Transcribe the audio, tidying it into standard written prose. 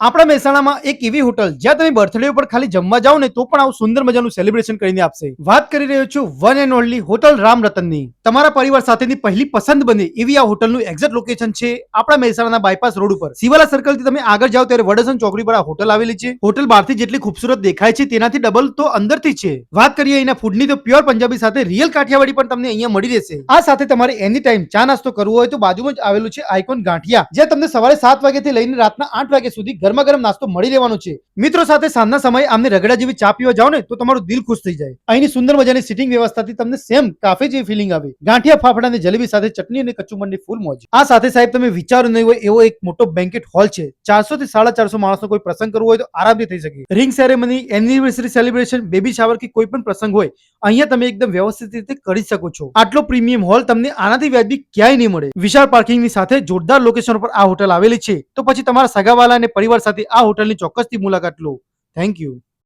આપણા મહેસાણામાં એક એવી હોટલ જ્યાં તમે બર્થડે ઉપર ખાલી જમવા જાઓ ને તો પણ આવું સુંદર મજાનું સેલિબ્રેશન કરીને આપશે. વાત કરી રહ્યો છું one and only hotel Ram રતનની. તમારા પરિવાર સાથેની પહેલી પસંદ બને એવી આ હોટલનું એક્ઝેક્ટ લોકેશન છે આપણા મહેસાણાના બાયપાસ રોડ ઉપર શિવાલા સર્કલ થી તમે આગળ જાઓ ત્યારે વડસન ચોકડી પર આ હોટલ આવેલી છે. હોટલ બહારથી જેટલી ખૂબસૂરત દેખાય છે તેનાથી ડબલ તો અંદરથી છે. વાત કરીએ અહીંના ફૂડની તો પ્યોર પંજાબી સાથે રિયલ કાઠિયાવાડી પણ તમને અહીંયા મળી રહેશે. આ સાથે તમારે એની ટાઈમ ચા નાસ્તો કરવો હોય તો બાજુમાં જ આવેલું છે આઇકોન ગાંઠિયા, જ્યાં તમને સવારે 7 વાગ્યાથી લઈને રાતના 8 વાગ્યા સુધી ગરમા ગરમ નાસ્તો મળી રહેવાનો છે. મિત્રો સાથે સાંજના સમયે આમને રગડા જેવી ચા પીવા જાઓ ને તો તમારું દિલ ખુશ થઈ જાય. અહીંની સુંદર મજાની સિટિંગ વ્યવસ્થાથી તમને સેમ કાફે જેવી ફિલિંગ આવે. ગાંઠિયા ફાફડા અને જલેબી સાથે ચટણી અને કચુંબરની ફૂલ મોજ. આ સાથે સાહેબ તમે વિચારો નહીં હોય એવો એક મોટો બેન્કેટ હોલ છે. 400 થી 450 માણસનો કોઈ પ્રસંગ કરવો હોય તો આરામથી થઈ શકે. Ring ceremony, anniversary celebration, baby shower કે કોઈ પણ પ્રસંગ હોય અહીંયા તમે એકદમ વ્યવસ્થિત રીતે કરી શકો છો. આટલો પ્રીમિયમ હોલ તમને આનાથી વ્યાજબી ક્યાંય નહીં મળે. વિશાળ પાર્કિંગની સાથે જોરદાર લોકેશન પર આ હોટલ આવેલી છે તો પછી તમારા સગાવાલા અને પરિવાર સાથે આ હોટલની ચોક્કસથી મુલાકાત લો. Thank you.